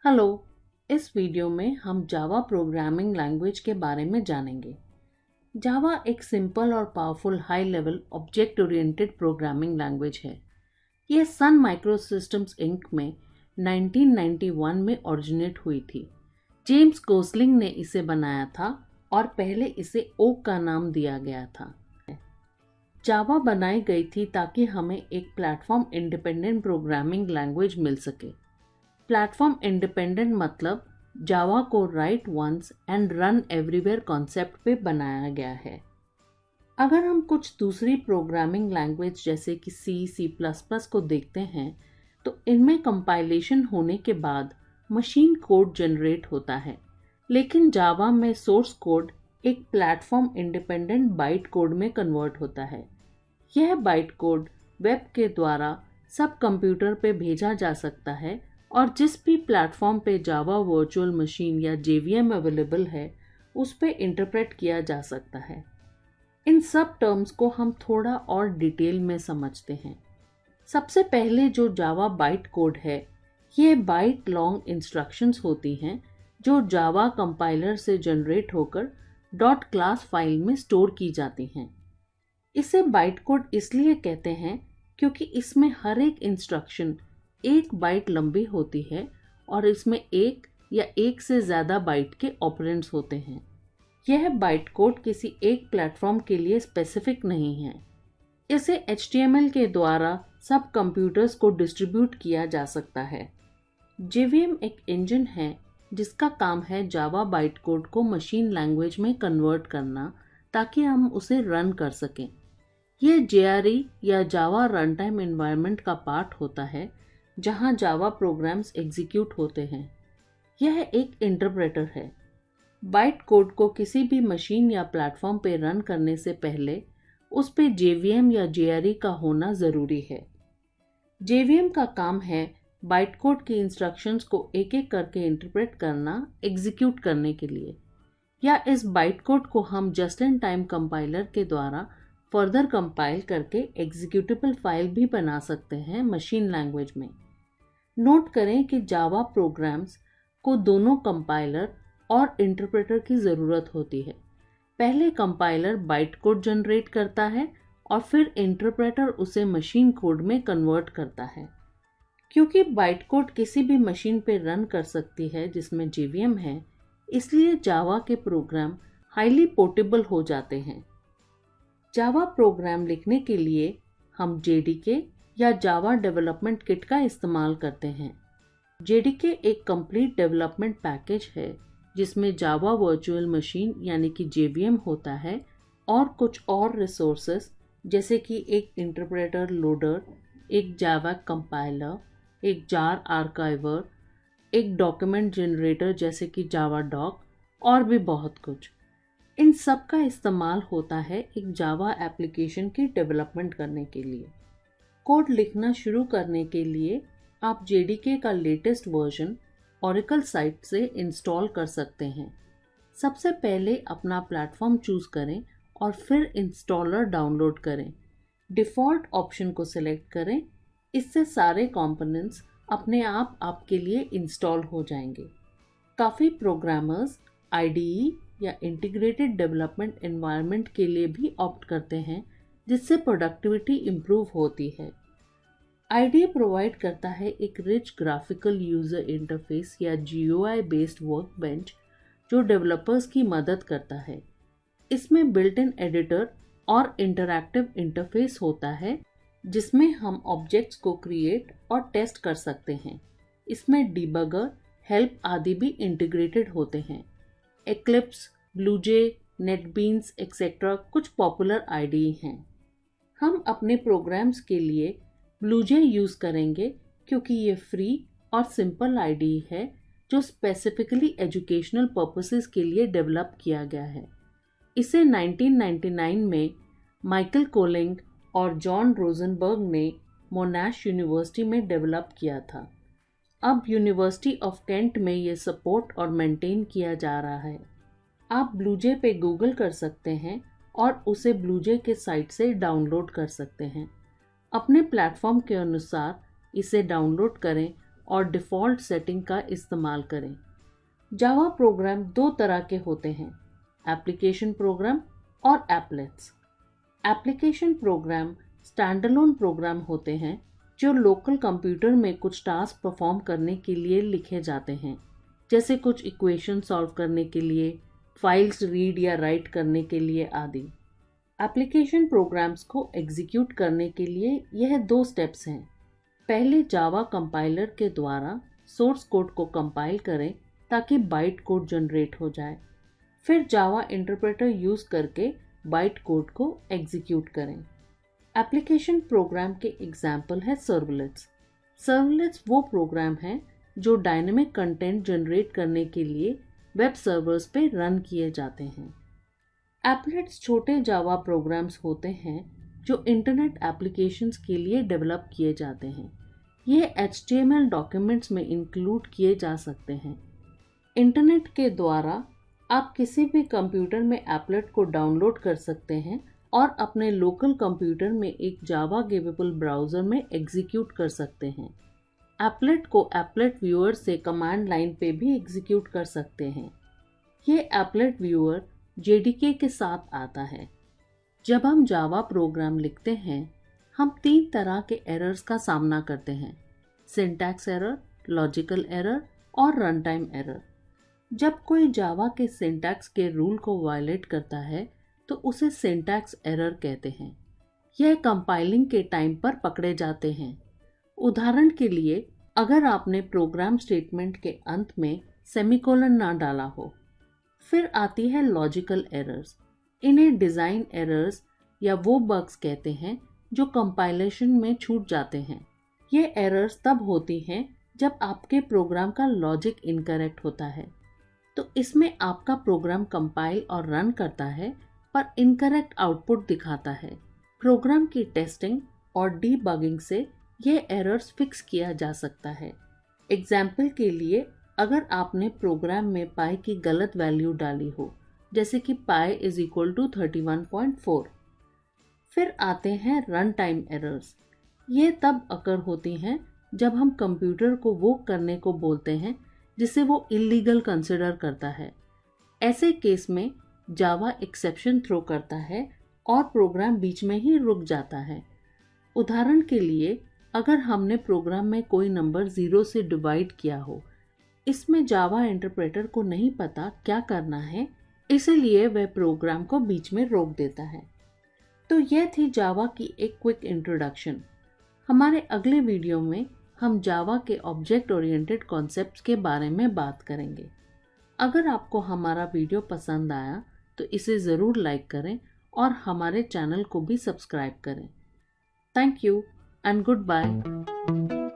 Hello. इस video में हम जावा प्रोग्रामिंग लैंग्वेज के बारे में जानेंगे। जावा एक सिंपल और powerful high level object oriented programming language है। यह सन माइक्रोसिस्टम्स इंक में 1991 में ओरिजिनेट हुई थी। जेम्स गोसलिंग ने इसे बनाया था और पहले इसे ओक का नाम दिया गया था। जावा बनाई गई थी ताकि हमें एक प्लेटफॉर्म इंडिपेंडेंट प्रोग्रामिंग लैंग्वेज मिल सके। प्लेटफॉर्म इंडिपेंडेंट मतलब जावा को write once and run everywhere concept पे बनाया गया है। अगर हम कुछ दूसरी प्रोग्रामिंग लैंग्वेज जैसे कि C++ को देखते हैं तो इनमें कंपाइलेशन होने के बाद मशीन कोड जनरेट होता है, लेकिन जावा में सोर्स कोड एक प्लेटफॉर्म इंडिपेंडेंट बाइट कोड में कन्वर्ट होता है। यह बाइट कोड वेब के द्वारा सब कंप्यूटर पे भेजा जा सकता है और जिस भी प्लेटफॉर्म पे जावा वर्चुअल मशीन या JVM अवेलेबल है उस पे इंटरप्रेट किया जा सकता है। इन सब टर्म्स को हम थोड़ा और डिटेल में समझते हैं। सबसे पहले जो जावा बाइट कोड है, ये बाइट लॉन्ग इंस्ट्रक्शंस होती हैं जो जावा कंपाइलर से जनरेट होकर डॉट क्लास फाइल में स्टोर की जाती हैं। इसे बाइट कोड इसलिए कहते हैं क्योंकि इसमें हर एक इंस्ट्रक्शन एक बाइट लंबी होती है और इसमें एक या एक से ज़्यादा बाइट के ऑपरेंड्स होते हैं। यह बाइट कोड किसी एक प्लेटफॉर्म के लिए स्पेसिफिक नहीं है। इसे HTML के द्वारा सब कंप्यूटर्स को डिस्ट्रीब्यूट किया जा सकता है। JVM एक इंजन है जिसका काम है जावा बाइट कोड को मशीन लैंग्वेज में कन्वर्ट करना ताकि हम उसे रन कर सकें। यह JRE या जावा रन टाइम एनवायरनमेंट का पार्ट होता है जहां जावा प्रोग्राम्स एग्जीक्यूट होते हैं। यह एक इंटरप्रेटर है। बाइट कोड को किसी भी मशीन या प्लेटफॉर्म पे रन करने से पहले उस पे JVM या JRE का होना ज़रूरी है। JVM का काम है बाइट कोड की इंस्ट्रक्शंस को एक एक करके इंटरप्रेट करना एग्जीक्यूट करने के लिए, या इस बाइट कोड को हम जस्ट इन टाइम कंपाइलर के द्वारा फर्दर कंपाइल करके एग्जीक्यूटेबल फाइल भी बना सकते हैं मशीन लैंग्वेज में। नोट करें कि जावा प्रोग्राम्स को दोनों कंपाइलर और इंटरप्रेटर की ज़रूरत होती है। पहले कंपाइलर बाइट कोड जनरेट करता है और फिर इंटरप्रेटर उसे मशीन कोड में कन्वर्ट करता है। क्योंकि बाइट कोड किसी भी मशीन पर रन कर सकती है जिसमें JVM है, इसलिए जावा के प्रोग्राम हाईली पोर्टेबल हो जाते हैं। जावा प्रोग्राम लिखने के लिए हम JDK या जावा डेवलपमेंट किट का इस्तेमाल करते हैं। JDK एक कंप्लीट डेवलपमेंट पैकेज है जिसमें जावा वर्चुअल मशीन यानी कि JVM होता है और कुछ और रिसोर्सेस जैसे कि एक इंटरप्रेटर लोडर, एक जावा कंपाइलर, एक जार आर्काइवर, एक डॉक्यूमेंट जनरेटर जैसे कि जावा डॉक और भी बहुत कुछ। इन सब का इस्तेमाल होता है एक जावा एप्लीकेशन की डेवलपमेंट करने के लिए। कोड लिखना शुरू करने के लिए आप JDK का लेटेस्ट वर्जन ओरेकल साइट से इंस्टॉल कर सकते हैं। सबसे पहले अपना प्लेटफॉर्म चूज़ करें और फिर इंस्टॉलर डाउनलोड करें। डिफ़ॉल्ट ऑप्शन को सिलेक्ट करें। इससे सारे कंपोनेंट्स अपने आप आपके लिए इंस्टॉल हो जाएंगे। काफ़ी प्रोग्रामर्स IDE या इंटीग्रेटेड डेवलपमेंट एनवायरनमेंट के लिए भी ऑप्ट करते हैं जिससे प्रोडक्टिविटी इम्प्रूव होती है। IDE प्रोवाइड करता है एक रिच ग्राफिकल यूज़र इंटरफेस या GUI बेस्ड वर्कबेंच जो डेवलपर्स की मदद करता है। इसमें बिल्ट इन एडिटर और इंटरैक्टिव इंटरफेस होता है जिसमें हम ऑब्जेक्ट्स को क्रिएट और टेस्ट कर सकते हैं। इसमें डिबगर, हेल्प आदि भी इंटीग्रेटेड होते हैं। एक्लिप्स, ब्लूजे, नेटबीन्स एक्सेट्रा कुछ पॉपुलर IDE हैं। हम अपने प्रोग्राम्स के लिए ब्लूजे यूज़ करेंगे क्योंकि ये फ्री और सिंपल IDE है जो स्पेसिफिकली एजुकेशनल पर्पसेस के लिए डेवलप किया गया है। इसे 1999 में माइकल कोलिंग और जॉन रोजनबर्ग ने मोनाश यूनिवर्सिटी में डेवलप किया था। अब यूनिवर्सिटी ऑफ केंट में ये सपोर्ट और मेंटेन किया जा रहा है। आप ब्लूजे पे गूगल कर सकते हैं और उसे ब्लूजे के साइट से डाउनलोड कर सकते हैं। अपने प्लेटफॉर्म के अनुसार इसे डाउनलोड करें और डिफ़ॉल्ट सेटिंग का इस्तेमाल करें। जावा प्रोग्राम दो तरह के होते हैं, एप्लीकेशन प्रोग्राम और applets. Application program standalone program होते हैं जो लोकल कंप्यूटर में कुछ टास्क परफॉर्म करने के लिए लिखे जाते हैं, जैसे कुछ इक्वेशन सॉल्व करने के लिए, फाइल्स रीड या राइट करने के लिए आदि। एप्लीकेशन प्रोग्राम्स को एग्जीक्यूट करने के लिए यह दो स्टेप्स हैं। पहले जावा कंपाइलर के द्वारा सोर्स कोड को कंपाइल करें ताकि बाइट कोड जनरेट हो जाए। फिर जावा इंटरप्रेटर यूज़ करके बाइट कोड को एग्जीक्यूट करें। एप्लीकेशन प्रोग्राम के एग्जाम्पल है सर्वलेट्स। सर्वलेट्स वो प्रोग्राम हैं जो डायनेमिक कंटेंट जनरेट करने के लिए वेब सर्वर्स पे रन किए जाते हैं। एप्लेट्स छोटे जावा प्रोग्राम्स होते हैं जो इंटरनेट एप्लीकेशंस के लिए डेवलप किए जाते हैं। ये HTML डॉक्यूमेंट्स में इंक्लूड किए जा सकते हैं। इंटरनेट के द्वारा आप किसी भी कंप्यूटर में एप्लेट को डाउनलोड कर सकते हैं और अपने लोकल कंप्यूटर में एक जावा केपेबल ब्राउज़र में एग्जीक्यूट कर सकते हैं। एप्लेट को एप्लेट व्यूअर से कमांड लाइन पे भी एग्जीक्यूट कर सकते हैं। ये एप्लेट व्यूअर JDK के साथ आता है। जब हम जावा प्रोग्राम लिखते हैं, हम 3 तरह के एरर्स का सामना करते हैं, सिंटैक्स एरर, लॉजिकल एरर और रन टाइम एरर। जब कोई जावा के सिंटैक्स के रूल को वायलेट करता है तो उसे सिंटैक्स एरर कहते हैं। यह कंपाइलिंग के टाइम पर पकड़े जाते हैं। उदाहरण के लिए, अगर आपने प्रोग्राम स्टेटमेंट के अंत में सेमीकोलन ना डाला हो। फिर आती है लॉजिकल एरर्स। इन्हें डिज़ाइन एरर्स या वो बग्स कहते हैं जो कंपाइलेशन में छूट जाते हैं। ये एरर्स तब होती हैं जब आपके प्रोग्राम का लॉजिक इनकरेक्ट होता है। तो इसमें आपका प्रोग्राम कंपाइल और रन करता है पर इनकरेक्ट आउटपुट दिखाता है। प्रोग्राम की टेस्टिंग और डीबगिंग से ये एरर्स फिक्स किया जा सकता है। एग्जाम्पल के लिए, अगर आपने प्रोग्राम में पाई की गलत वैल्यू डाली हो, जैसे कि पाई इज इक्वल टू 31.4। फिर आते हैं रन टाइम एरर्स। ये तब अकर होती हैं जब हम कंप्यूटर को वो करने को बोलते हैं जिसे वो इल्लीगल कंसिडर करता है। ऐसे केस में जावा एक्सेप्शन थ्रो करता है और प्रोग्राम बीच में ही रुक जाता है। उदाहरण के लिए, अगर हमने प्रोग्राम में कोई नंबर 0 से डिवाइड किया हो, इसमें जावा इंटरप्रेटर को नहीं पता क्या करना है, इसलिए वह प्रोग्राम को बीच में रोक देता है। तो यह थी जावा की एक क्विक इंट्रोडक्शन। हमारे अगले वीडियो में हम जावा के ऑब्जेक्ट ओरिएंटेड कॉन्सेप्ट्स के बारे में बात करेंगे। अगर आपको हमारा वीडियो पसंद आया तो इसे ज़रूर लाइक करें और हमारे चैनल को भी सब्सक्राइब करें। Thank you and good bye.